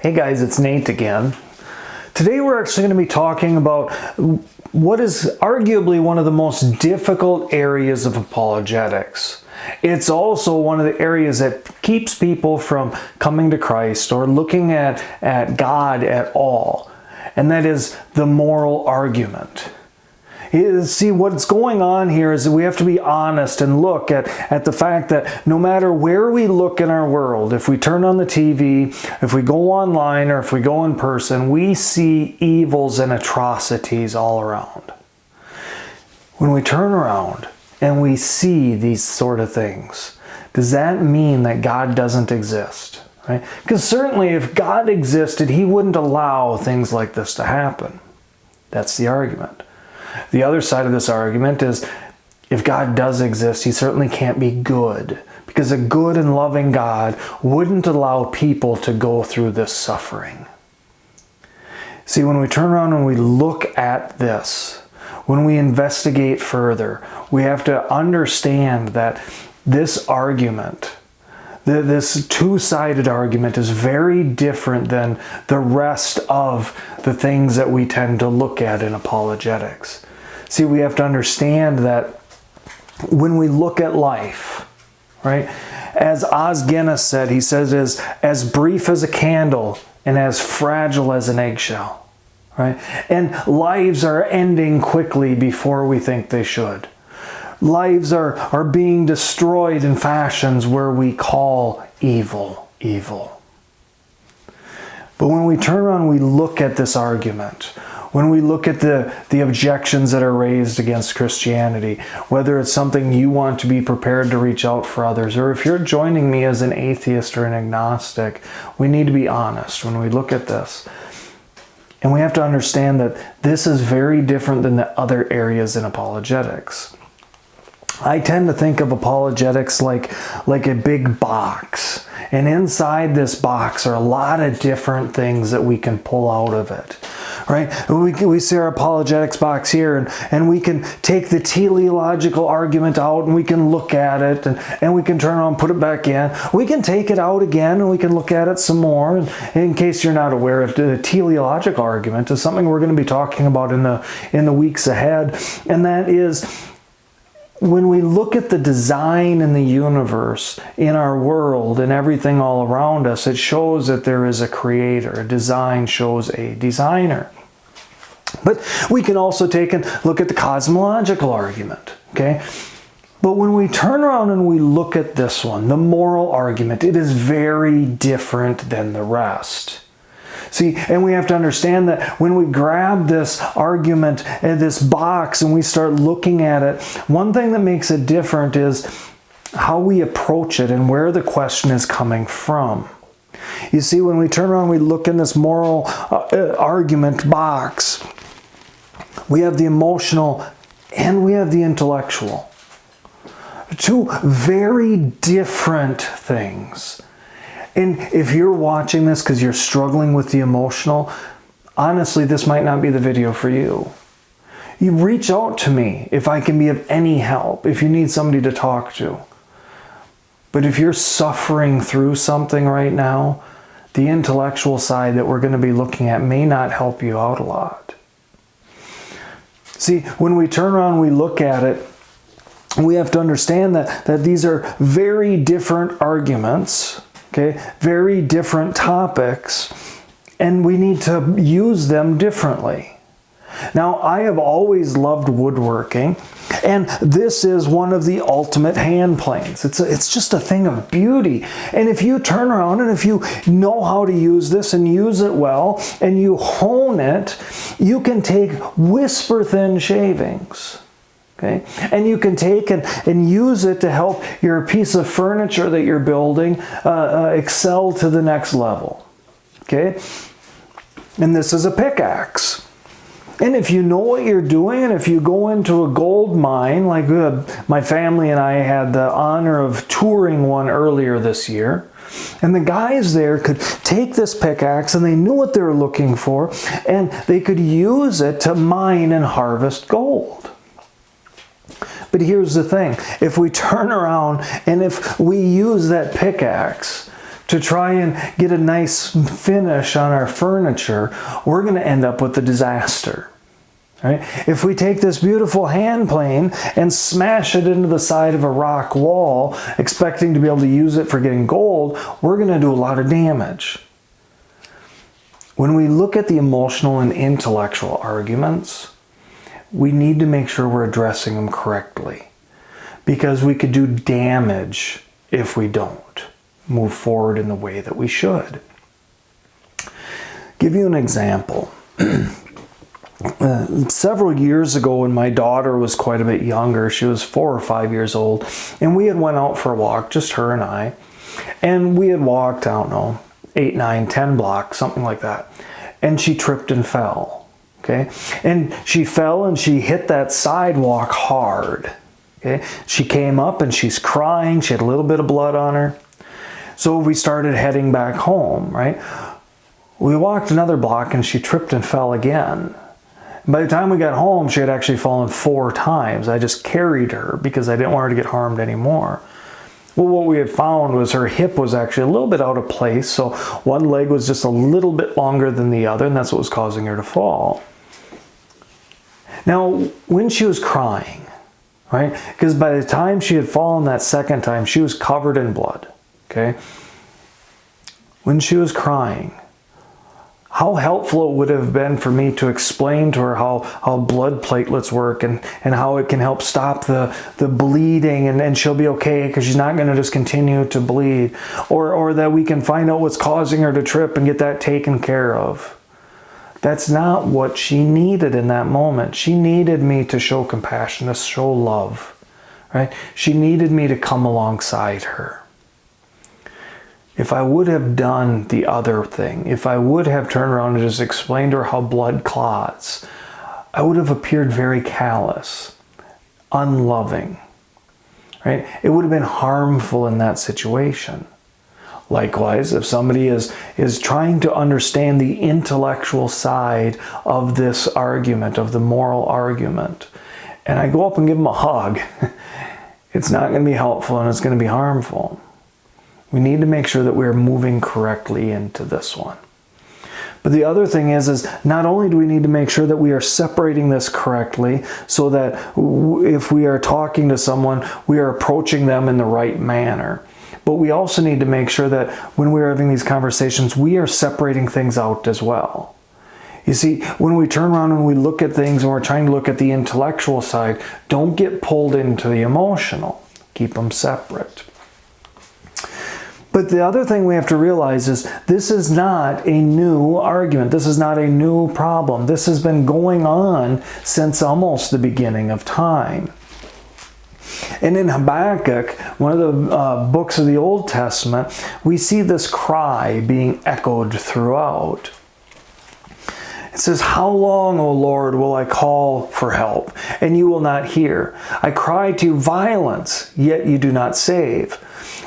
Hey guys, it's Nate again. Today we're actually going to be talking about what is arguably one of the most difficult areas of apologetics. It's also one of the areas that keeps people from coming to Christ or looking at God at all, and that is the moral argument. See, what's going on here is that we have to be honest and look at the fact that no matter where we look in our world, if we turn on the TV, if we go online, or if we go in person, we see evils and atrocities all around. When we turn around and we see these sort of things, does that mean that God doesn't exist? Right? Because certainly if God existed, He wouldn't allow things like this to happen. That's the argument. The other side of this argument is, if God does exist, He certainly can't be good, because a good and loving God wouldn't allow people to go through this suffering. See, when we turn around and we look at this, when we investigate further, we have to understand that this argument, this two-sided argument, is very different than the rest of the things that we tend to look at in apologetics. See, we have to understand that when we look at life, right, as Os Guinness said, he says it is as brief as a candle and as fragile as an eggshell, right? And lives are ending quickly before we think they should. Lives are being destroyed in fashions where we call evil, evil. But when we turn around and we look at this argument, when we look at the objections that are raised against Christianity, whether it's something you want to be prepared to reach out for others, or if you're joining me as an atheist or an agnostic, we need to be honest when we look at this. And we have to understand that this is very different than the other areas in apologetics. I tend to think of apologetics like a big box. And inside this box are a lot of different things that we can pull out of it. Right? We see our apologetics box here, and we can take the teleological argument out and we can look at it, and we can turn around and put it back in. We can take it out again and we can look at it some more. And in case you're not aware, of the teleological argument is something we're going to be talking about in the weeks ahead, and that is, when we look at the design in the universe, in our world, and everything all around us, it shows that there is a creator. Design shows a designer. But we can also take and look at the cosmological argument, okay? But when we turn around and we look at this one, the moral argument, it is very different than the rest. See, and we have to understand that when we grab this argument, this box, and we start looking at it, one thing that makes it different is how we approach it and where the question is coming from. You see, when we turn around, we look in this moral argument box, we have the emotional and we have the intellectual. Two very different things. And if you're watching this because you're struggling with the emotional, honestly, this might not be the video for you. You reach out to me if I can be of any help, if you need somebody to talk to. But if you're suffering through something right now, the intellectual side that we're going to be looking at may not help you out a lot. See, when we turn around, we look at it, we have to understand that these are very different arguments. Okay, very different topics, and we need to use them differently. Now, I have always loved woodworking, and this is one of the ultimate hand planes. It's just a thing of beauty. And if you turn around and if you know how to use this and use it well, and you hone it, you can take whisper-thin shavings. Okay? And you can take and use it to help your piece of furniture that you're building excel to the next level. Okay? And this is a pickaxe. And if you know what you're doing, and if you go into a gold mine, like my family and I had the honor of touring one earlier this year, and the guys there could take this pickaxe and they knew what they were looking for, and they could use it to mine and harvest gold. But here's the thing, if we turn around and if we use that pickaxe to try and get a nice finish on our furniture, we're going to end up with a disaster. Right? If we take this beautiful hand plane and smash it into the side of a rock wall, expecting to be able to use it for getting gold, we're going to do a lot of damage. When we look at the emotional and intellectual arguments, we need to make sure we're addressing them correctly, because we could do damage if we don't move forward in the way that we should. Give you an example. Several years ago, when my daughter was quite a bit younger, she was 4 or 5 years old, and we had went out for a walk, just her and I, and we had walked, I don't know, 8, 9, 10 blocks, something like that, and she tripped and fell. Okay, and she fell and she hit that sidewalk hard. Okay, she came up and she's crying. She had a little bit of blood on her. So we started heading back home, right? We walked another block and she tripped and fell again. By the time we got home, she had actually fallen 4 times. I just carried her because I didn't want her to get harmed anymore. Well, what we had found was her hip was actually a little bit out of place. So one leg was just a little bit longer than the other, and that's what was causing her to fall. Now, when she was crying, right? Because by the time she had fallen that second time, she was covered in blood, okay? When she was crying, how helpful it would have been for me to explain to her how blood platelets work and how it can help stop the bleeding, and she'll be okay because she's not going to just continue to bleed, or that we can find out what's causing her to trip and get that taken care of. That's not what she needed in that moment. She needed me to show compassion, to show love, right? She needed me to come alongside her. If I would have done the other thing, if I would have turned around and just explained to her how blood clots, I would have appeared very callous, unloving, right? It would have been harmful in that situation. Likewise, if somebody is trying to understand the intellectual side of this argument, of the moral argument, and I go up and give them a hug, it's not going to be helpful and it's going to be harmful. We need to make sure that we're moving correctly into this one. But the other thing is not only do we need to make sure that we are separating this correctly so that if we are talking to someone, we are approaching them in the right manner. But we also need to make sure that when we're having these conversations, we are separating things out as well. You see, when we turn around and we look at things and we're trying to look at the intellectual side, don't get pulled into the emotional. Keep them separate. But the other thing we have to realize is this is not a new argument. This is not a new problem. This has been going on since almost the beginning of time. And in Habakkuk, one of the books of the Old Testament, we see this cry being echoed throughout. It says, "How long, O Lord, will I call for help, and you will not hear? I cry to you violence, yet you do not save.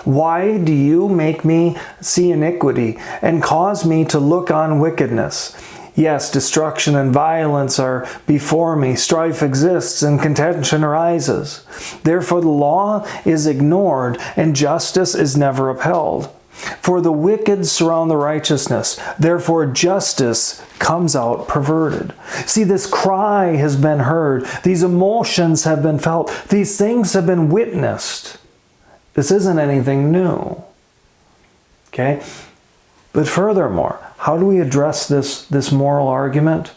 Why do you make me see iniquity and cause me to look on wickedness? Yes, destruction and violence are before me. Strife exists and contention arises. Therefore the law is ignored and justice is never upheld. For the wicked surround the righteousness. Therefore justice comes out perverted." See, this cry has been heard. These emotions have been felt. These things have been witnessed. This isn't anything new. Okay? But furthermore, how do we address this moral argument?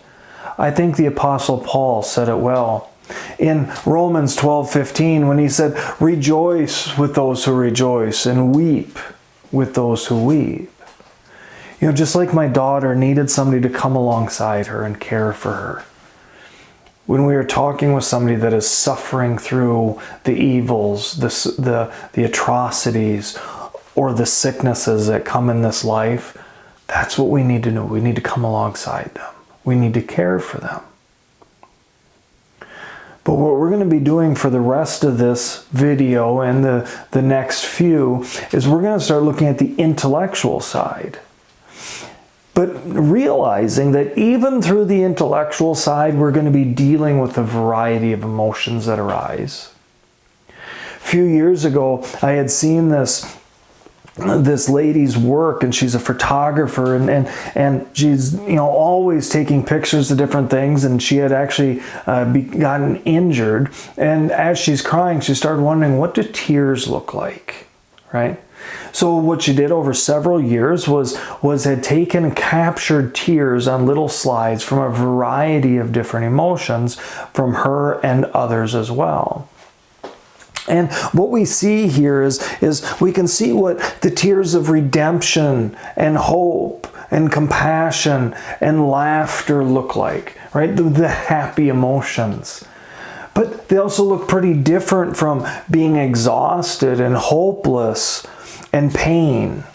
I think the Apostle Paul said it well. In Romans 12:15, when he said, "Rejoice with those who rejoice and weep with those who weep." You know, just like my daughter needed somebody to come alongside her and care for her. When we are talking with somebody that is suffering through the evils, the atrocities, or the sicknesses that come in this life, that's what we need to know. We need to come alongside them. We need to care for them. But what we're going to be doing for the rest of this video and the next few is we're going to start looking at the intellectual side. But realizing that even through the intellectual side, we're going to be dealing with a variety of emotions that arise. A few years ago, I had seen this this lady's work, and she's a photographer, and she's always taking pictures of different things, and she had actually gotten injured, and as she's crying she started wondering, what do tears look like, right? So what she did over several years was had taken and captured tears on little slides from a variety of different emotions from her and others as well. And what we see here is we can see what the tears of redemption and hope and compassion and laughter look like, right? The happy emotions. But they also look pretty different from being exhausted and hopeless and pain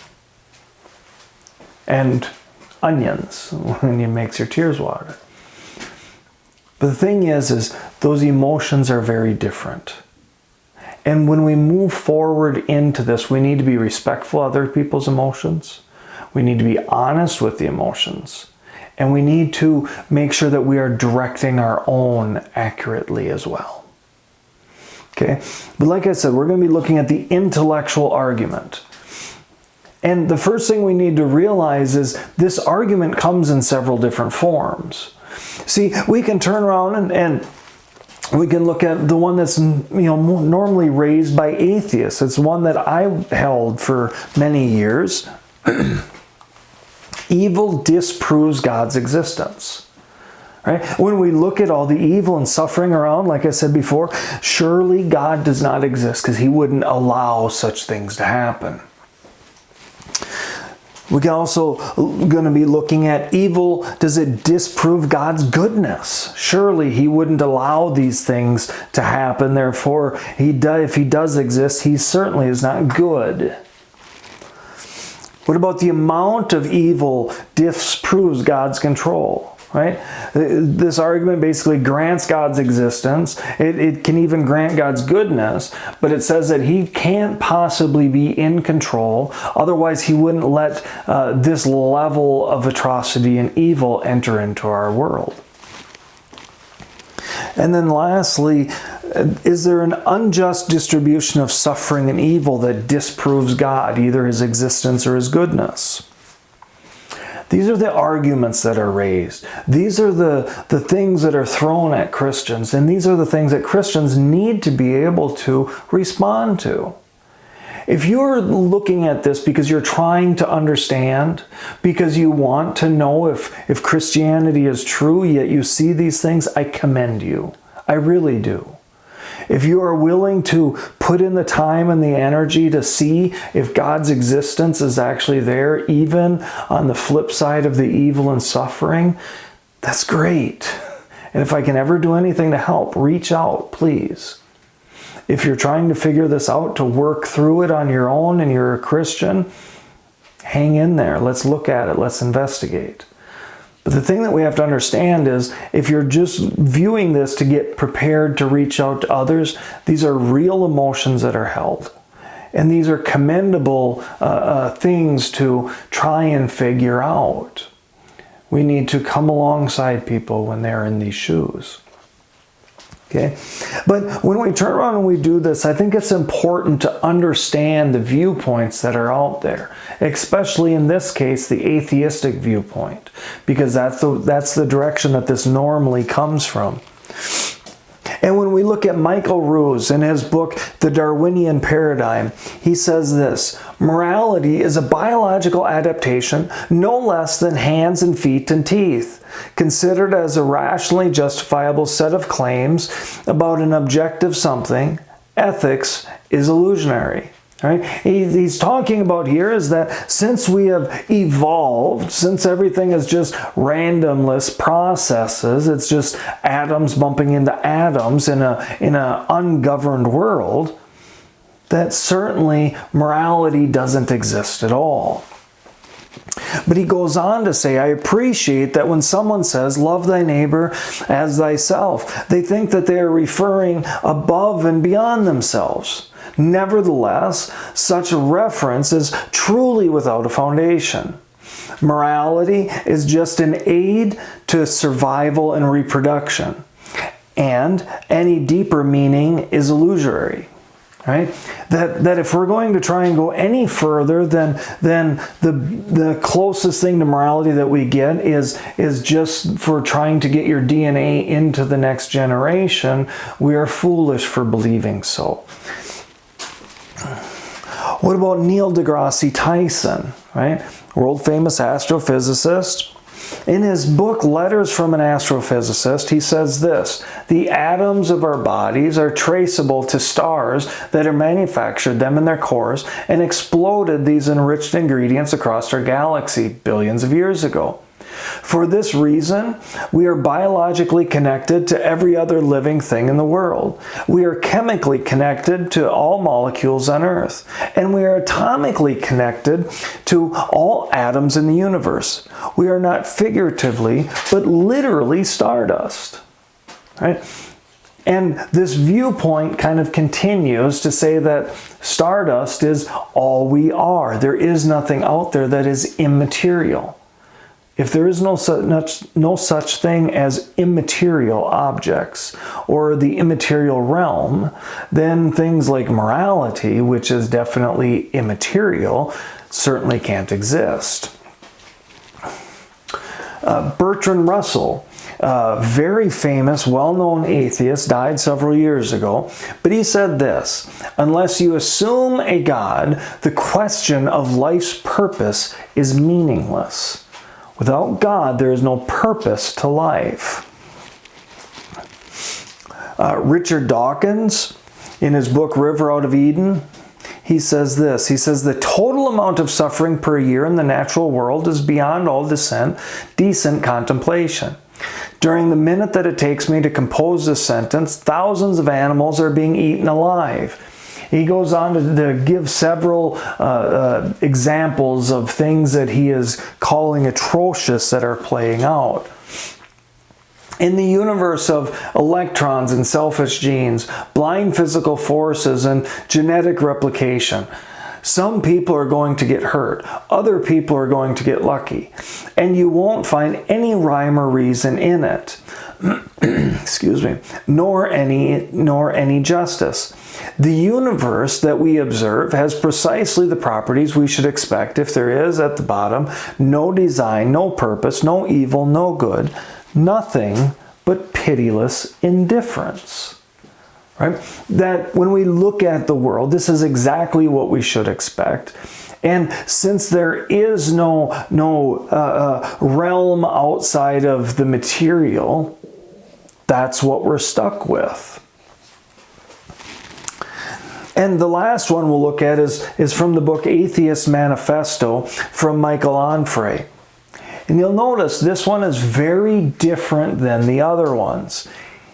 and onions when it makes your tears water. But the thing is those emotions are very different. And when we move forward into this, we need to be respectful of other people's emotions. We need to be honest with the emotions. And we need to make sure that we are directing our own accurately as well. Okay? But like I said, we're going to be looking at the intellectual argument. And the first thing we need to realize is this argument comes in several different forms. See, we can turn around and we can look at the one that's normally raised by atheists. It's one that I held for many years. Evil disproves God's existence. Right? When we look at all the evil and suffering around, like I said before, surely God does not exist because he wouldn't allow such things to happen. We can also going to be looking at evil. Does it disprove God's goodness? Surely he wouldn't allow these things to happen. Therefore, if he does exist, he certainly is not good. What about the amount of evil disproves God's control? Right? This argument basically grants God's existence. It can even grant God's goodness, but it says that he can't possibly be in control. Otherwise, he wouldn't let this level of atrocity and evil enter into our world. And then lastly, is there an unjust distribution of suffering and evil that disproves God, either his existence or his goodness? These are the arguments that are raised. These are the things that are thrown at Christians. And these are the things that Christians need to be able to respond to. If you're looking at this because you're trying to understand, because you want to know if Christianity is true, yet you see these things, I commend you. I really do. If you are willing to put in the time and the energy to see if God's existence is actually there, even on the flip side of the evil and suffering, that's great. And if I can ever do anything to help, reach out, please. If you're trying to figure this out, to work through it on your own and you're a Christian, hang in there. Let's look at it. Let's investigate. But the thing that we have to understand is if you're just viewing this to get prepared to reach out to others, these are real emotions that are held. And these are commendable things to try and figure out. We need to come alongside people when they're in these shoes. Okay? But when we turn around and we do this, I think it's important to understand the viewpoints that are out there, especially in this case, the atheistic viewpoint, because that's the direction that this normally comes from. And when we look at Michael Ruse in his book, The Darwinian Paradigm, he says this: morality is a biological adaptation no less than hands and feet and teeth, considered as a rationally justifiable set of claims about an objective something. Ethics is illusionary. Right? He's talking about here is that since we have evolved, since everything is just randomless processes, it's just atoms bumping into atoms in a ungoverned world, that certainly morality doesn't exist at all. But he goes on to say, I appreciate that when someone says, love thy neighbor as thyself, they think that they are referring above and beyond themselves. Nevertheless, such a reference is truly without a foundation. Morality is just an aid to survival and reproduction, and any deeper meaning is illusory. Right? That if we're going to try and go any further, then the closest thing to morality that we get is just for trying to get your DNA into the next generation. We are foolish for believing so. What about Neil deGrasse Tyson, right? World famous astrophysicist. In his book, Letters from an Astrophysicist, he says this: the atoms of our bodies are traceable to stars that have manufactured them in their cores and exploded these enriched ingredients across our galaxy billions of years ago. For this reason, we are biologically connected to every other living thing in the world. We are chemically connected to all molecules on Earth. And we are atomically connected to all atoms in the universe. We are not figuratively, but literally stardust. Right? And this viewpoint kind of continues to say that stardust is all we are. There is nothing out there that is immaterial. If there is no such thing as immaterial objects or the immaterial realm, then things like morality, which is definitely immaterial, certainly can't exist. Bertrand Russell, a very famous, well-known atheist, died several years ago, but he said this: unless you assume a God, the question of life's purpose is meaningless. Without God, there is no purpose to life. Richard Dawkins, in his book River Out of Eden, he says this. He says, the total amount of suffering per year in the natural world is beyond all decent contemplation. During the minute that it takes me to compose this sentence, thousands of animals are being eaten alive. He goes on to give several examples of things that he is calling atrocious that are playing out. In the universe of electrons and selfish genes, blind physical forces, and genetic replication, some people are going to get hurt. Other people are going to get lucky. And you won't find any rhyme or reason in it. Excuse me. Nor any justice. The universe that we observe has precisely the properties we should expect if there is, at the bottom, no design, no purpose, no evil, no good, nothing but pitiless indifference. Right? That when we look at the world, this is exactly what we should expect. And since there is no realm outside of the material, that's what we're stuck with. And the last one we'll look at is from the book Atheist Manifesto from Michael Onfray. And you'll notice this one is very different than the other ones.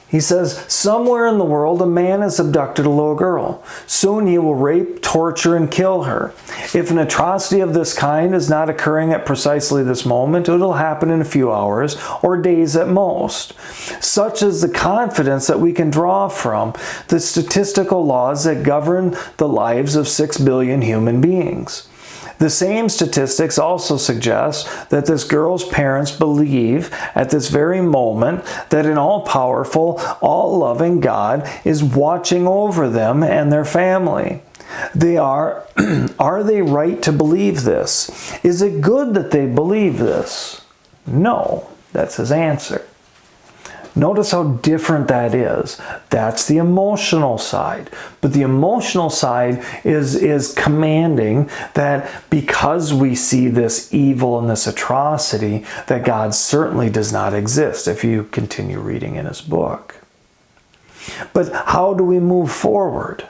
He says, somewhere in the world a man has abducted a little girl. Soon he will rape, torture, and kill her. If an atrocity of this kind is not occurring at precisely this moment, it will happen in a few hours or days at most. Such is the confidence that we can draw from the statistical laws that govern the lives of 6 billion human beings. The same statistics also suggest that this girl's parents believe at this very moment that an all-powerful, all-loving God is watching over them and their family. Are they right to believe this? Is it good that they believe this? No, that's his answer. Notice how different that is. That's the emotional side. But the emotional side is commanding that because we see this evil and this atrocity, that God certainly does not exist, if you continue reading in his book. But how do we move forward?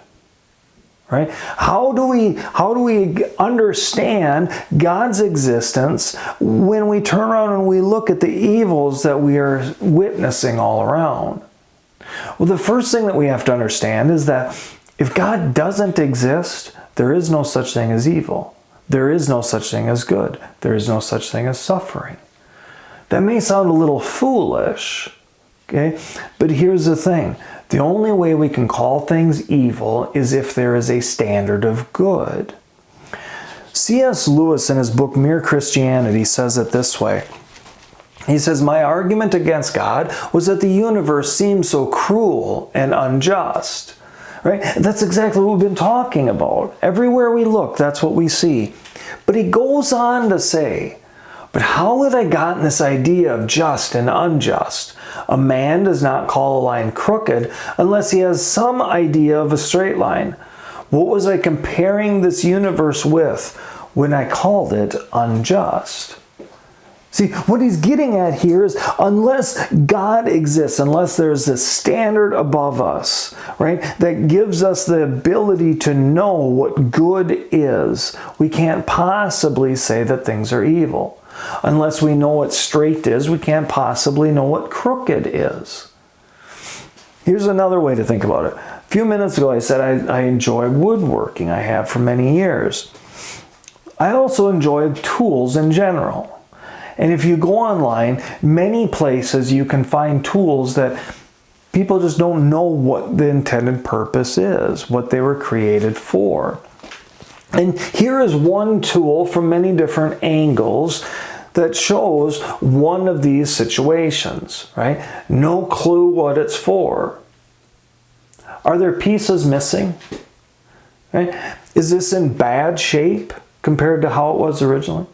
Right? How do we understand God's existence when we turn around and we look at the evils that we are witnessing all around? Well, the first thing that we have to understand is that if God doesn't exist, there is no such thing as evil. There is no such thing as good. There is no such thing as suffering. That may sound a little foolish, okay? But here's the thing. The only way we can call things evil is if there is a standard of good. C.S. Lewis, in his book Mere Christianity, says it this way. He says, my argument against God was that the universe seemed so cruel and unjust. right? That's exactly what we've been talking about. Everywhere we look, that's what we see. But he goes on to say, but how had I gotten this idea of just and unjust? A man does not call a line crooked unless he has some idea of a straight line. What was I comparing this universe with when I called it unjust? See, what he's getting at here is unless God exists, unless there's this standard above us, right, that gives us the ability to know what good is, we can't possibly say that things are evil. Unless we know what straight is, we can't possibly know what crooked is. Here's another way to think about it. A few minutes ago I said I enjoy woodworking. I have for many years. I also enjoy tools in general. And if you go online, many places you can find tools that people just don't know what the intended purpose is, what they were created for. And here is one tool from many different angles that shows one of these situations, right? No clue what it's for. Are there pieces missing? Right? Is this in bad shape compared to how it was originally?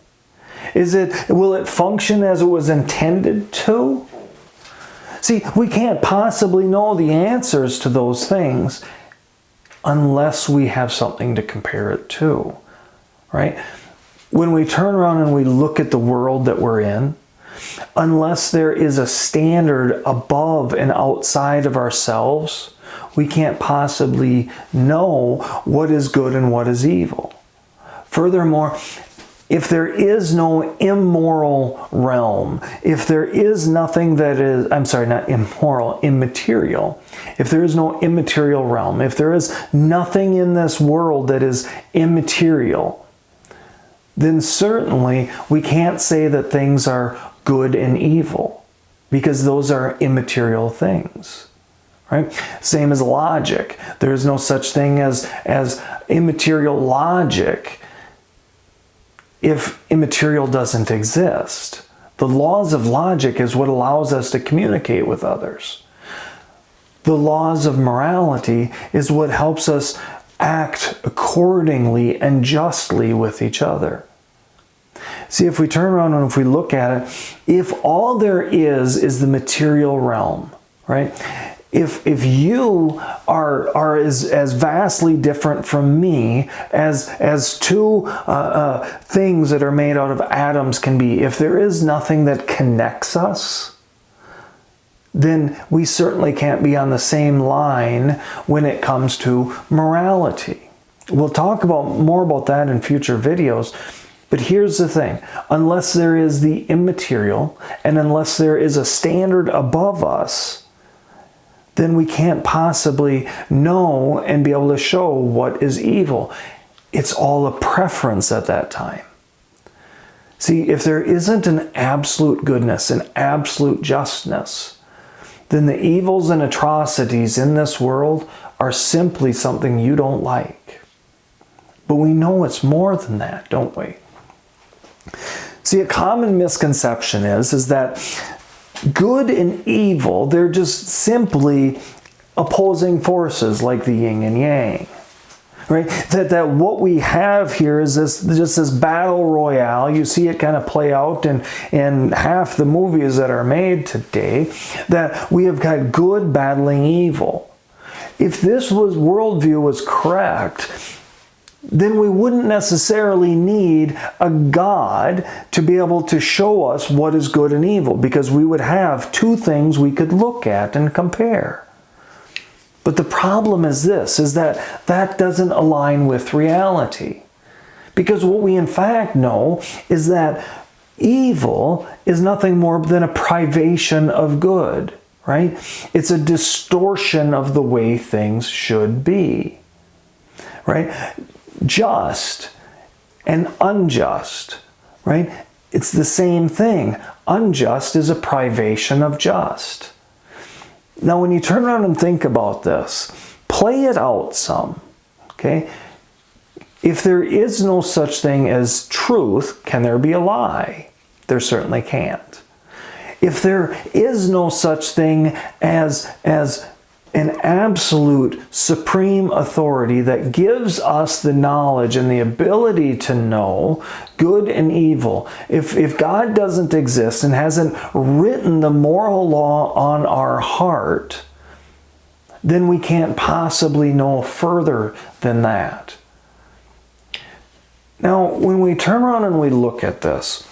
Will it function as it was intended to? See, we can't possibly know the answers to those things unless we have something to compare it to, right? When we turn around and we look at the world that we're in, unless there is a standard above and outside of ourselves, we can't possibly know what is good and what is evil. Furthermore, if there is no immoral realm, if there is nothing that is, I'm sorry, not immoral, immaterial, if there is no immaterial realm, if there is nothing in this world that is immaterial, then certainly we can't say that things are good and evil, because those are immaterial things. Right? Same as logic. There is no such thing as immaterial logic if immaterial doesn't exist. The laws of logic is what allows us to communicate with others. The laws of morality is what helps us act accordingly and justly with each other. See, if we turn around and if we look at it, if all there is the material realm, right? If you are as vastly different from me as two things that are made out of atoms can be, if there is nothing that connects us, then we certainly can't be on the same line when it comes to morality. We'll talk more about that in future videos. But here's the thing, unless there is the immaterial and unless there is a standard above us, then we can't possibly know and be able to show what is evil. It's all a preference at that time. See, if there isn't an absolute goodness, an absolute justness, then the evils and atrocities in this world are simply something you don't like. But we know it's more than that, don't we? See, a common misconception is that good and evil, they're just simply opposing forces like the yin and yang, right? That what we have here is this battle royale. You see it kind of play out in half the movies that are made today, that we have got good battling evil. If this worldview was correct, then we wouldn't necessarily need a God to be able to show us what is good and evil, because we would have two things we could look at and compare. But the problem is this, is that doesn't align with reality. Because what we in fact know is that evil is nothing more than a privation of good, right? It's a distortion of the way things should be, right? Just and unjust, right? It's the same thing. Unjust is a privation of just. Now, when you turn around and think about this, play it out some, okay? If there is no such thing as truth, can there be a lie? There certainly can't. If there is no such thing as an absolute supreme authority that gives us the knowledge and the ability to know good and evil. If God doesn't exist and hasn't written the moral law on our heart, then we can't possibly know further than that. Now, when we turn around and we look at this,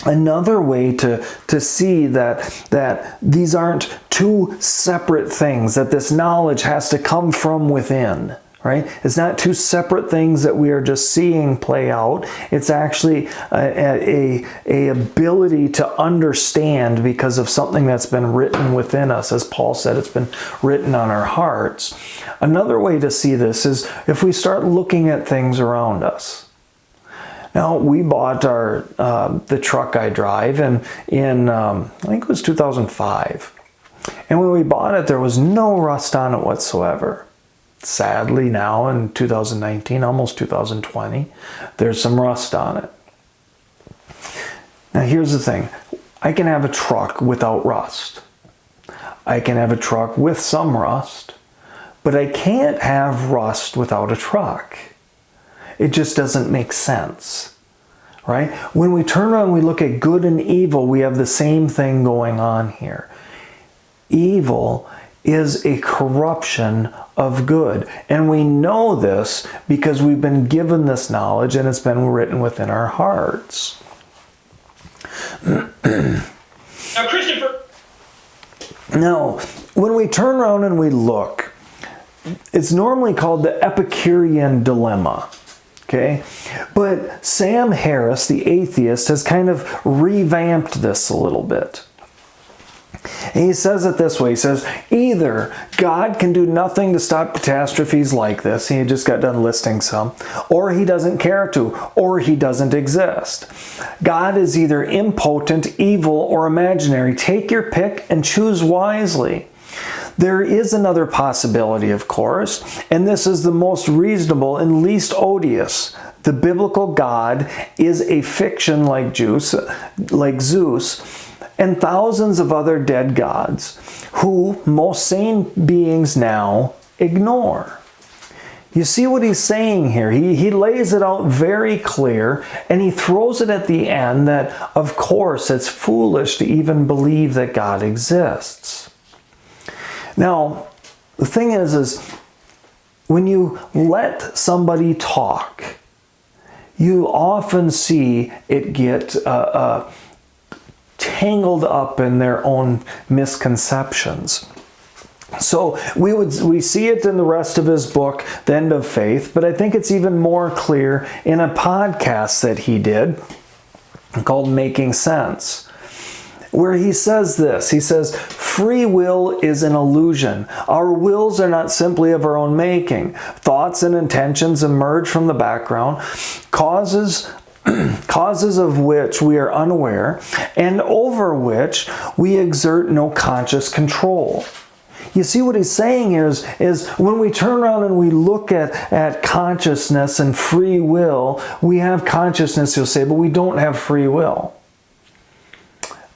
another way to see that these aren't two separate things, that this knowledge has to come from within, right? It's not two separate things that we are just seeing play out. It's actually a ability to understand because of something that's been written within us. As Paul said, it's been written on our hearts. Another way to see this is if we start looking at things around us. Now, we bought the truck I drive in I think it was 2005. And when we bought it, there was no rust on it whatsoever. Sadly, now in 2019, almost 2020, there's some rust on it. Now, here's the thing. I can have a truck without rust. I can have a truck with some rust, but I can't have rust without a truck. It just doesn't make sense, right? When we turn around and we look at good and evil, we have the same thing going on here. Evil is a corruption of good. And we know this because we've been given this knowledge and it's been written within our hearts. Now, Christopher. Now, when we turn around and we look, it's normally called the Epicurean dilemma. Okay, but Sam Harris, the atheist, has kind of revamped this a little bit. And he says it this way. He says, either God can do nothing to stop catastrophes like this, he just got done listing some, or he doesn't care to, or he doesn't exist. God is either impotent, evil, or imaginary. Take your pick and choose wisely. There is another possibility, of course, and this is the most reasonable and least odious. The biblical God is a fiction like Zeus, and thousands of other dead gods who most sane beings now ignore. You see what he's saying here? He lays it out very clear, and he throws it at the end that, of course, it's foolish to even believe that God exists. Now, the thing is when you let somebody talk, you often see it get tangled up in their own misconceptions. So we see it in the rest of his book, The End of Faith, but I think it's even more clear in a podcast that he did called Making Sense, where he says this. He says, free will is an illusion. Our wills are not simply of our own making. Thoughts and intentions emerge from the background, causes of which we are unaware, and over which we exert no conscious control. You see what he's saying here is when we turn around and we look at consciousness and free will, we have consciousness, you'll say, but we don't have free will.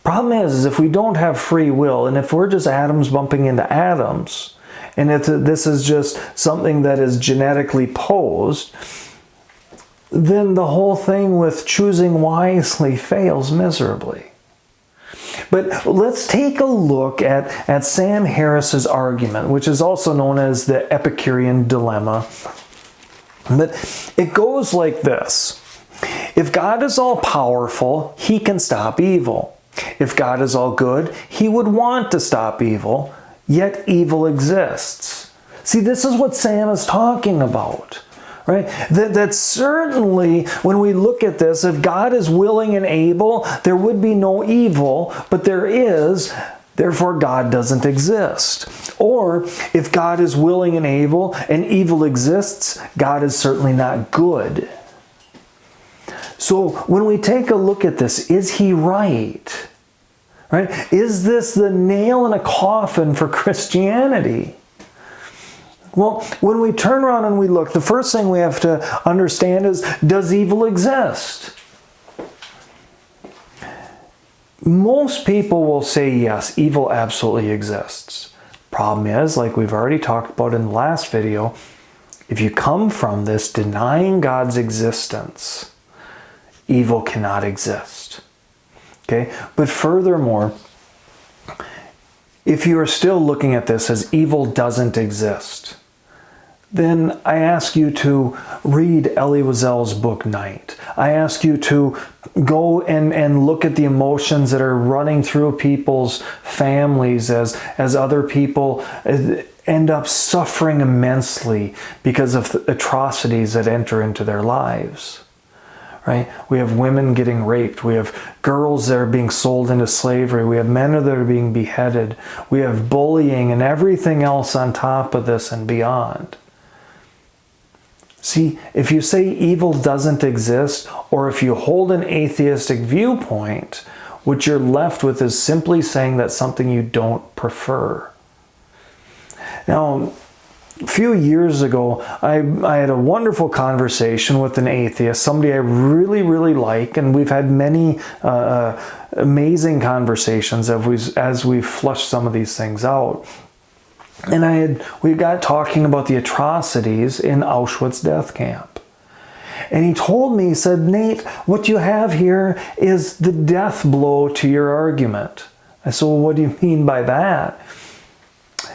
Problem is if we don't have free will, and if we're just atoms bumping into atoms, and if this is just something that is genetically posed, then the whole thing with choosing wisely fails miserably. But let's take a look at Sam Harris's argument, which is also known as the Epicurean dilemma. But it goes like this. If God is all powerful, he can stop evil. If God is all good, he would want to stop evil, yet evil exists. See, this is what Sam is talking about, right? That certainly, when we look at this, if God is willing and able, there would be no evil, but there is, therefore God doesn't exist. Or, if God is willing and able, and evil exists, God is certainly not good. So when we take a look at this, is he right? Right? Is this the nail in a coffin for Christianity? Well, when we turn around and we look, the first thing we have to understand is, does evil exist? Most people will say yes, evil absolutely exists. problem is, like we've already talked about in the last video, if you come from this denying God's existence, evil cannot exist. Okay? But furthermore, if you are still looking at this as evil doesn't exist, then I ask you to read Elie Wiesel's book, Night. I ask you to go and look at the emotions that are running through people's families as other people end up suffering immensely because of the atrocities that enter into their lives. Right? We have women getting raped. We have girls that are being sold into slavery. We have men that are being beheaded. We have bullying and everything else on top of this and beyond. See, if you say evil doesn't exist, or if you hold an atheistic viewpoint, what you're left with is simply saying that's something you don't prefer. Now, a few years ago, I had a wonderful conversation with an atheist, somebody I really, really like, and we've had many amazing conversations as we've flushed some of these things out. And we got talking about the atrocities in Auschwitz death camp. And he told me, he said, Nate, what you have here is the death blow to your argument. I said, well, what do you mean by that?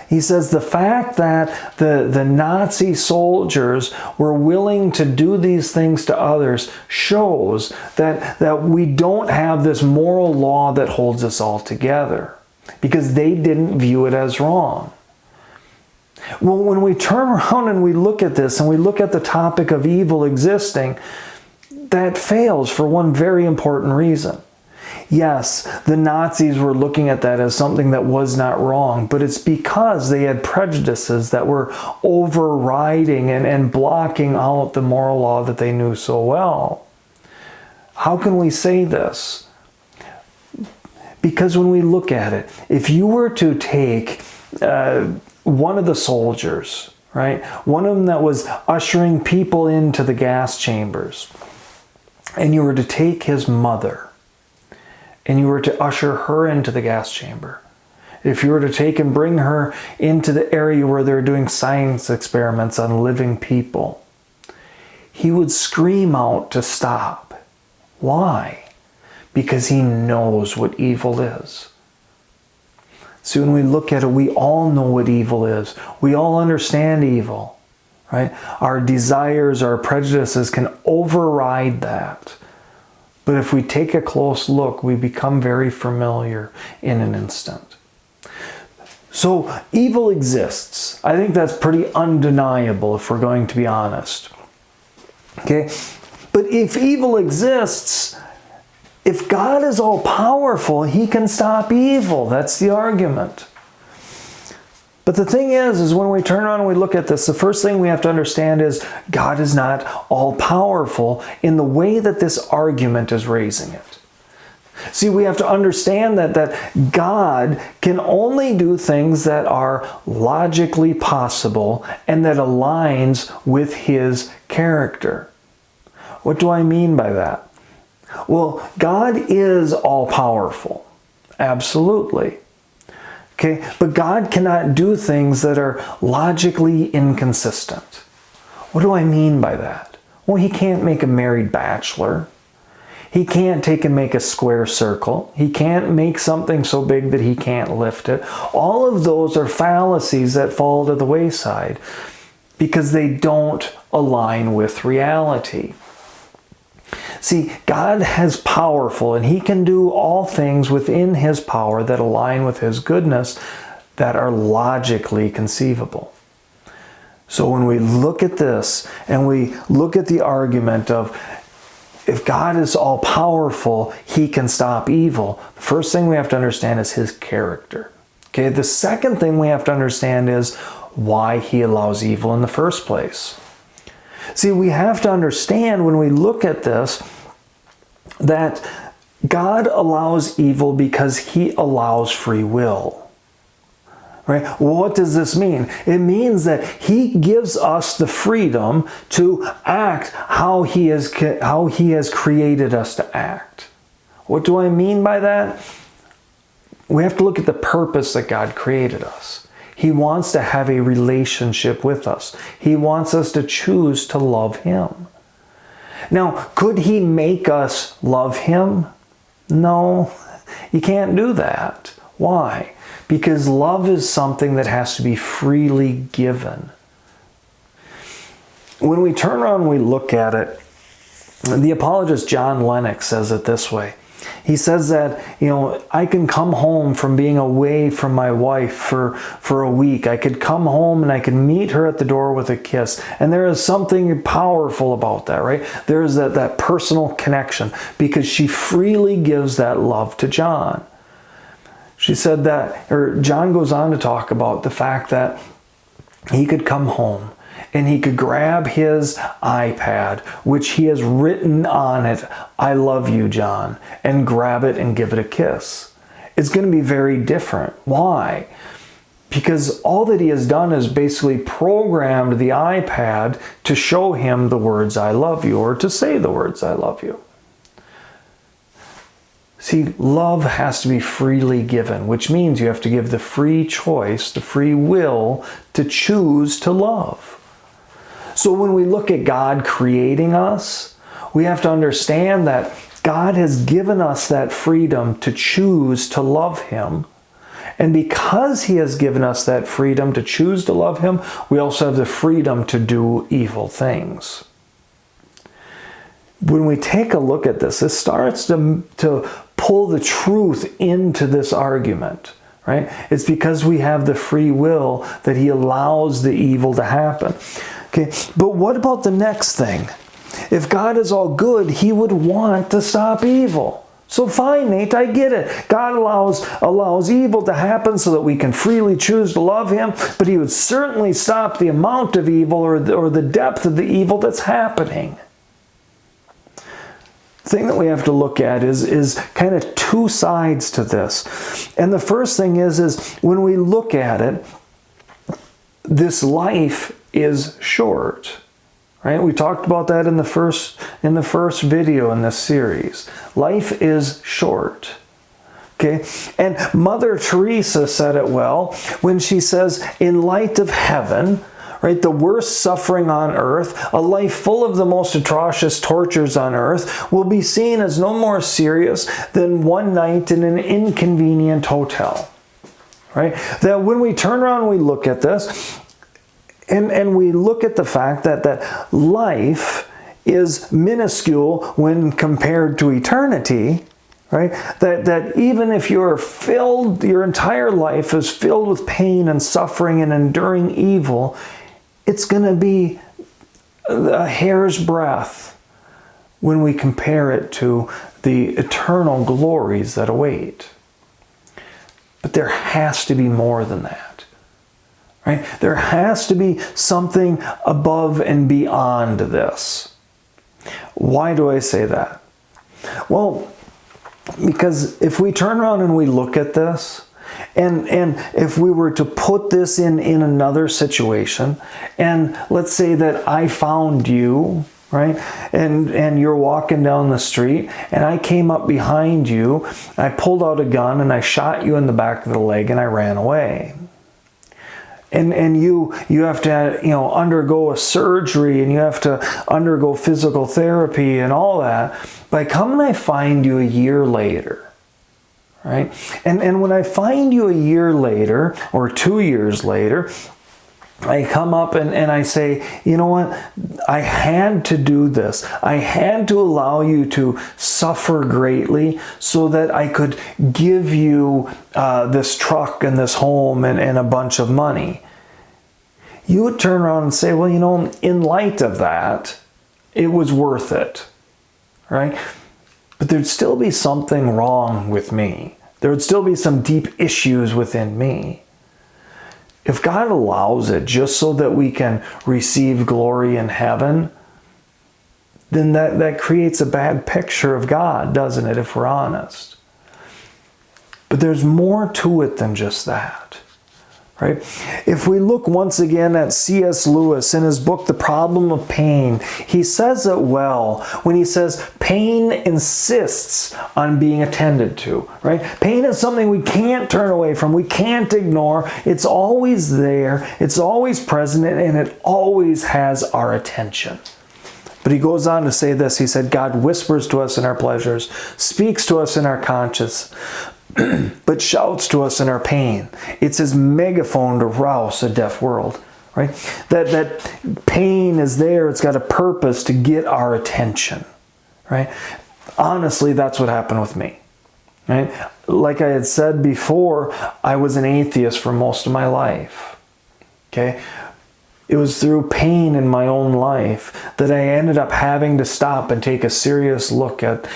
He says the fact that the Nazi soldiers were willing to do these things to others shows that we don't have this moral law that holds us all together, because they didn't view it as wrong. Well, when we turn around and we look at this and we look at the topic of evil existing, that fails for one very important reason. Yes, the Nazis were looking at that as something that was not wrong, but it's because they had prejudices that were overriding and blocking out the moral law that they knew so well. How can we say this? Because when we look at it, if you were to take one of the soldiers, right, one of them that was ushering people into the gas chambers, and you were to take his mother, and you were to usher her into the gas chamber, if you were to take and bring her into the area where they're doing science experiments on living people, he would scream out to stop. Why? Because he knows what evil is. See, when we look at it, we all know what evil is. We all understand evil, right? Our desires, our prejudices can override that. But if we take a close look, we become very familiar in an instant. So evil exists. I think that's pretty undeniable if we're going to be honest. Okay? But if evil exists, if God is all powerful, he can stop evil. That's the argument. But the thing is when we turn around and we look at this, the first thing we have to understand is God is not all powerful in the way that this argument is raising it. See, we have to understand that God can only do things that are logically possible and that aligns with his character. What do I mean by that? Well, God is all powerful. Absolutely. Okay, but God cannot do things that are logically inconsistent. What do I mean by that? Well, he can't make a married bachelor. He can't take and make a square circle. He can't make something so big that he can't lift it. All of those are fallacies that fall to the wayside because they don't align with reality. See, God is powerful and he can do all things within his power that align with his goodness that are logically conceivable. So when we look at this and we look at the argument of if God is all powerful, he can stop evil, the first thing we have to understand is his character. Okay, the second thing we have to understand is why he allows evil in the first place. See, we have to understand when we look at this that God allows evil because he allows free will. Right? Well, what does this mean? It means that he gives us the freedom to act how he has created us to act. What do I mean by that? We have to look at the purpose that God created us. He wants to have a relationship with us. He wants us to choose to love Him. Now, could He make us love Him? No, you can't do that. Why? Because love is something that has to be freely given. When we turn around and we look at it, the apologist John Lennox says it this way. He says that, I can come home from being away from my wife for a week. I could come home and I could meet her at the door with a kiss. And there is something powerful about that, right? There is that personal connection because she freely gives that love to John. She said that, or John goes on to talk about the fact that he could come home and he could grab his iPad, which he has written on it, "I love you, John," and grab it and give it a kiss. It's going to be very different. Why? Because all that he has done is basically programmed the iPad to show him the words "I love you," or to say the words "I love you." See, love has to be freely given, which means you have to give the free choice, the free will to choose to love. So when we look at God creating us, we have to understand that God has given us that freedom to choose to love Him. And because He has given us that freedom to choose to love Him, we also have the freedom to do evil things. When we take a look at this, it starts to pull the truth into this argument, right? It's because we have the free will that He allows the evil to happen. Okay, but what about the next thing? If God is all good, He would want to stop evil. So fine, Nate, I get it. God allows evil to happen so that we can freely choose to love Him, but He would certainly stop the amount of evil or the depth of the evil that's happening. The thing that we have to look at is kind of two sides to this. And the first thing is when we look at it, this life is short, right? We talked about that in the first video in this series. Life is short. Okay? And Mother Teresa said it well when she says, in light of heaven, right, the worst suffering on earth, a life full of the most atrocious tortures on earth, will be seen as no more serious than one night in an inconvenient hotel. Right? That when we turn around and we look at this, and we look at the fact that life is minuscule when compared to eternity, right? That even if you're filled, your entire life is filled with pain and suffering and enduring evil, it's going to be a hair's breadth when we compare it to the eternal glories that await. But there has to be more than that. Right? There has to be something above and beyond this. Why do I say that? Well, because if we turn around and we look at this, and if we were to put this in another situation, and let's say that I found you, right? And you're walking down the street, and I came up behind you, I pulled out a gun, and I shot you in the back of the leg, and I ran away. And you have to undergo a surgery, and you have to undergo physical therapy and all that. But I come and I find you a year later, right? And when I find you a year later or 2 years later, I come up and I say, you know what? I had to do this. I had to allow you to suffer greatly so that I could give you this truck and this home and a bunch of money. You would turn around and say, well, in light of that, it was worth it, right? But there'd still be something wrong with me. There would still be some deep issues within me. If God allows it just so that we can receive glory in heaven, then that creates a bad picture of God, doesn't it, if we're honest? But there's more to it than just that. Right? If we look once again at C.S. Lewis in his book, The Problem of Pain, he says it well when he says pain insists on being attended to. Right? Pain is something we can't turn away from, we can't ignore. It's always there, it's always present, and it always has our attention. But he goes on to say this. He said, God whispers to us in our pleasures, speaks to us in our conscience, but shouts to us in our pain. It's his megaphone to rouse a deaf world, right? That pain is there. It's got a purpose to get our attention, right? Honestly, that's what happened with me, right? Like I had said before, I was an atheist for most of my life, okay? It was through pain in my own life that I ended up having to stop and take a serious look at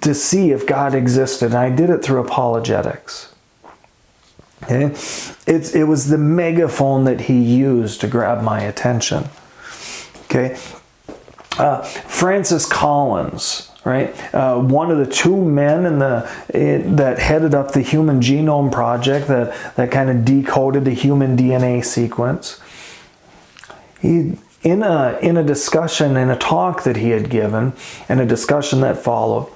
to see if God existed. And I did it through apologetics. Okay? It was the megaphone that he used to grab my attention. Okay? Francis Collins, right? One of the two men that headed up the Human Genome Project that kind of decoded the human DNA sequence. He, in a discussion, in a talk that he had given, and a discussion that followed,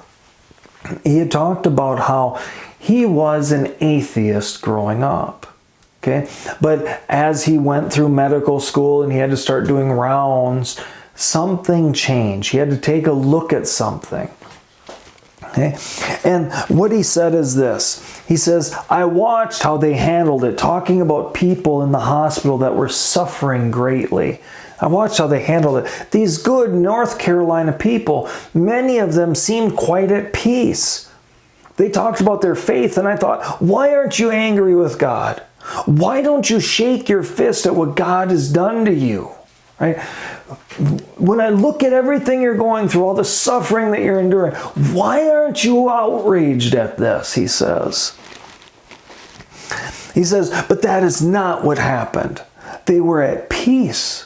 he had talked about how he was an atheist growing up. Okay? But as he went through medical school and he had to start doing rounds, something changed. He had to take a look at something. Okay? And what he said is this. He says, I watched how they handled it, talking about people in the hospital that were suffering greatly. I watched how they handled it. These good North Carolina people, many of them seemed quite at peace. They talked about their faith, and I thought, why aren't you angry with God? Why don't you shake your fist at what God has done to you? Right? When I look at everything you're going through, all the suffering that you're enduring, why aren't you outraged at this? He says. He says, but that is not what happened. They were at peace.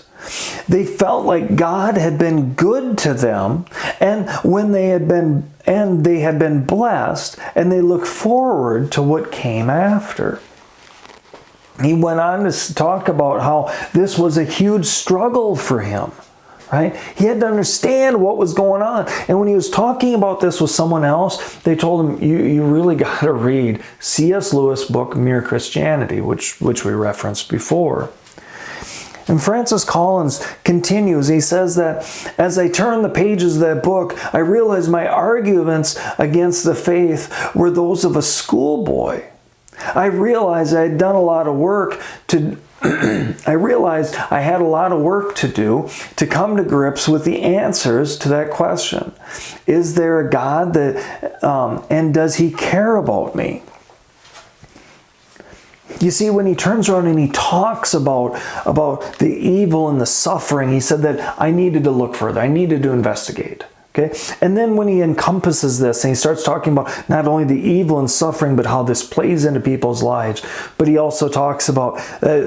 They felt like God had been good to them, and they had been blessed, and they looked forward to what came after. He went on to talk about how this was a huge struggle for him, right? He had to understand what was going on. And when he was talking about this with someone else, they told him, you really got to read C.S. Lewis' book, Mere Christianity, which we referenced before. And Francis Collins continues. He says that as I turned the pages of that book, I realized my arguments against the faith were those of a schoolboy. I realized I had done a lot of work I realized I had a lot of work to do to come to grips with the answers to that question. Is there a God and does he care about me? You see, when he turns around and he talks about the evil and the suffering, he said that I needed to look further. I needed to investigate. Okay? And then when he encompasses this and he starts talking about not only the evil and suffering, but how this plays into people's lives, but he also talks about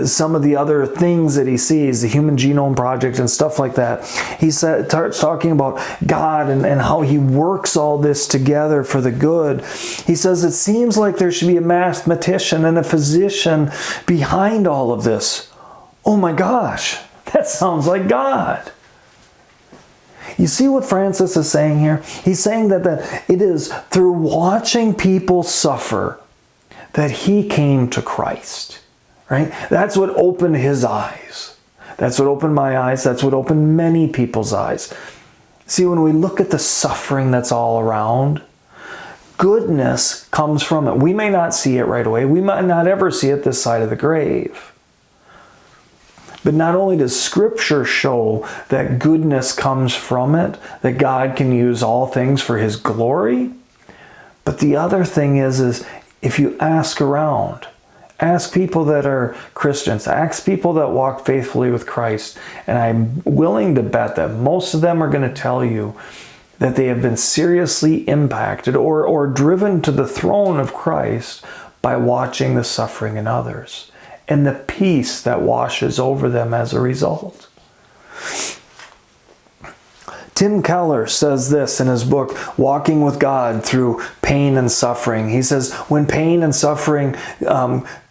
some of the other things that he sees, the Human Genome Project and stuff like that. He starts talking about God and how he works all this together for the good. He says it seems like there should be a mathematician and a physician behind all of this. Oh my gosh, that sounds like God. You see what Francis is saying here? He's saying that it is through watching people suffer that he came to Christ. Right? That's what opened his eyes. That's what opened my eyes. That's what opened many people's eyes. See, when we look at the suffering that's all around, goodness comes from it. We may not see it right away. We might not ever see it this side of the grave. But not only does Scripture show that goodness comes from it, that God can use all things for his glory, but the other thing is if you ask around, ask people that are Christians, ask people that walk faithfully with Christ, and I'm willing to bet that most of them are going to tell you that they have been seriously impacted or driven to the throne of Christ by watching the suffering in others, and the peace that washes over them as a result. Tim Keller says this in his book, Walking with God Through Pain and Suffering. He says, when pain and suffering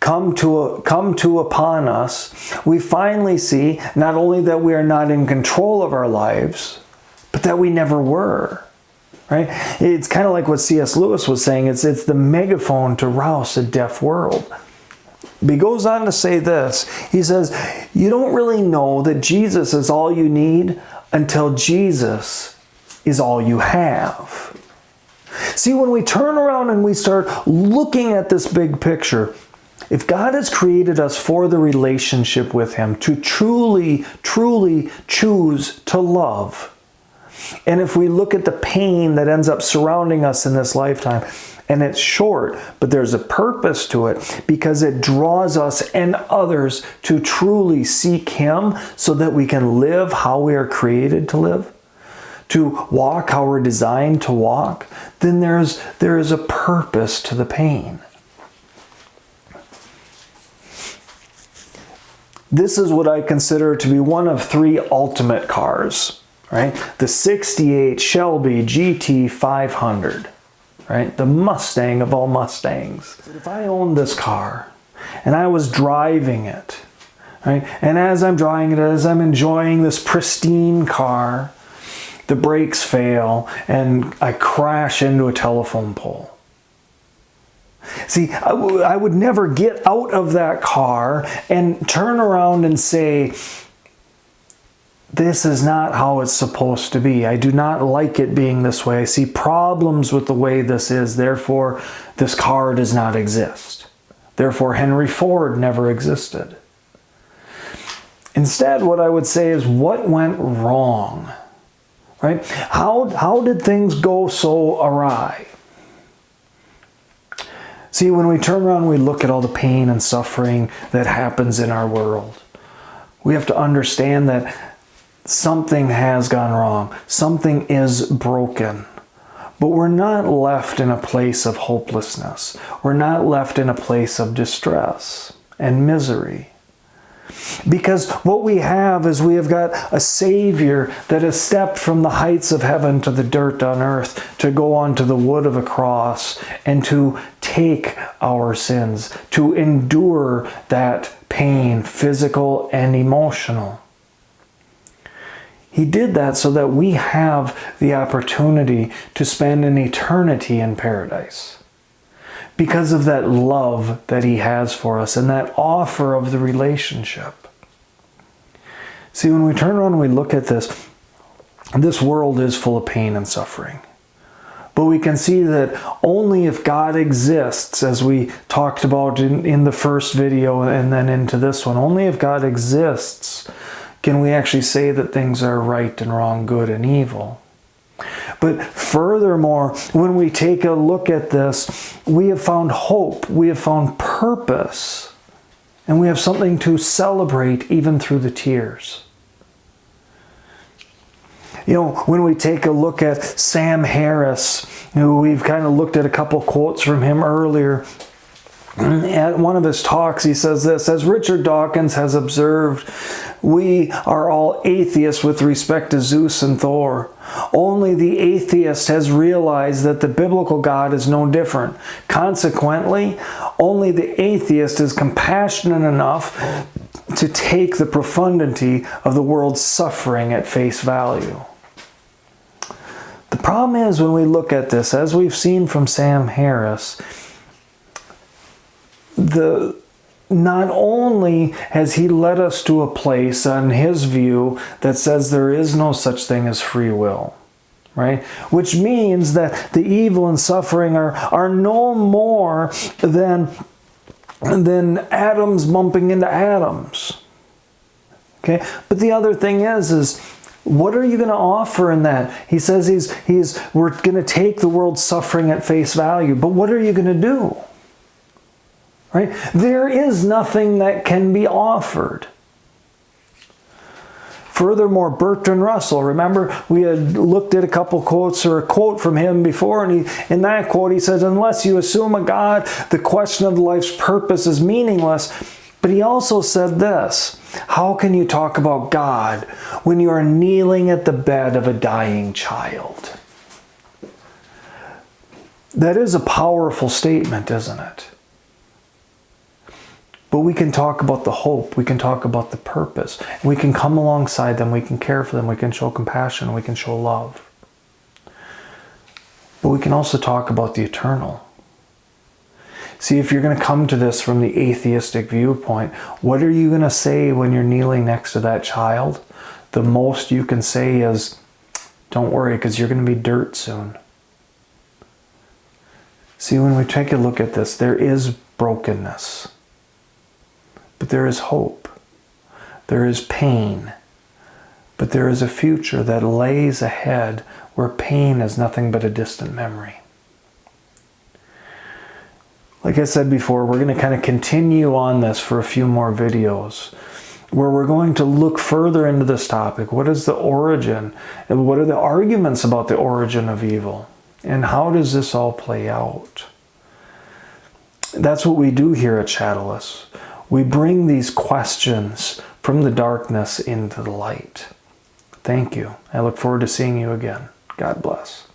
come to upon us, we finally see not only that we are not in control of our lives, but that we never were. Right? It's kind of like what C.S. Lewis was saying. It's the megaphone to rouse a deaf world. But he goes on to say this. He says, you don't really know that Jesus is all you need until Jesus is all you have. See, when we turn around and we start looking at this big picture, if God has created us for the relationship with Him, to truly, truly choose to love, and if we look at the pain that ends up surrounding us in this lifetime, and it's short, but there's a purpose to it because it draws us and others to truly seek Him so that we can live how we are created to live, to walk how we're designed to walk, then there is a purpose to the pain. This is what I consider to be one of three ultimate cars, right? The 68 Shelby GT 500. Right? The Mustang of all Mustangs. But if I owned this car and I was driving it, right? And as I'm driving it, as I'm enjoying this pristine car, the brakes fail and I crash into a telephone pole. See, I would never get out of that car and turn around and say, this is not how it's supposed to be. I do not like it being this way. I see problems with the way this is. Therefore, this car does not exist. Therefore, Henry Ford never existed. Instead, what I would say is, what went wrong? Right? How did things go so awry? See, when we turn around and we look at all the pain and suffering that happens in our world, we have to understand that something has gone wrong. Something is broken. But we're not left in a place of hopelessness. We're not left in a place of distress and misery. Because what we have is we have got a Savior that has stepped from the heights of heaven to the dirt on earth to go onto the wood of a cross and to take our sins, to endure that pain, physical and emotional. He did that so that we have the opportunity to spend an eternity in paradise. Because of that love that He has for us and that offer of the relationship. See, when we turn around and we look at this world is full of pain and suffering. But we can see that only if God exists, as we talked about in the first video and then into this one, only if God exists can we actually say that things are right and wrong, good and evil. But furthermore, when we take a look at this, we have found hope, we have found purpose, and we have something to celebrate even through the tears. You know, when we take a look at Sam Harris, we've kind of looked at a couple quotes from him earlier. At one of his talks, he says this, as Richard Dawkins has observed, we are all atheists with respect to Zeus and Thor. Only the atheist has realized that the biblical God is no different. Consequently, only the atheist is compassionate enough to take the profundity of the world's suffering at face value. The problem is when we look at this, as we've seen from Sam Harris, not only has he led us to a place on his view that says there is no such thing as free will, right? Which means that the evil and suffering are no more than atoms bumping into atoms. Okay? But the other thing is what are you going to offer in that? He says we're going to take the world's suffering at face value, but what are you going to do? Right? There is nothing that can be offered. Furthermore, Bertrand Russell, remember we had looked at a couple quotes or a quote from him before, and in that quote he says, unless you assume a God, the question of life's purpose is meaningless. But he also said this: how can you talk about God when you are kneeling at the bed of a dying child? That is a powerful statement, isn't it? But we can talk about the hope, we can talk about the purpose, we can come alongside them, we can care for them, we can show compassion, we can show love. But we can also talk about the eternal. See, if you're going to come to this from the atheistic viewpoint, what are you going to say when you're kneeling next to that child? The most you can say is, don't worry, because you're going to be dirt soon. See, when we take a look at this, there is brokenness. But there is hope. There is pain. But there is a future that lays ahead where pain is nothing but a distant memory. Like I said before, we're going to kind of continue on this for a few more videos where we're going to look further into this topic. What is the origin? And what are the arguments about the origin of evil? And how does this all play out? That's what we do here at Shadowless. We bring these questions from the darkness into the light. Thank you. I look forward to seeing you again. God bless.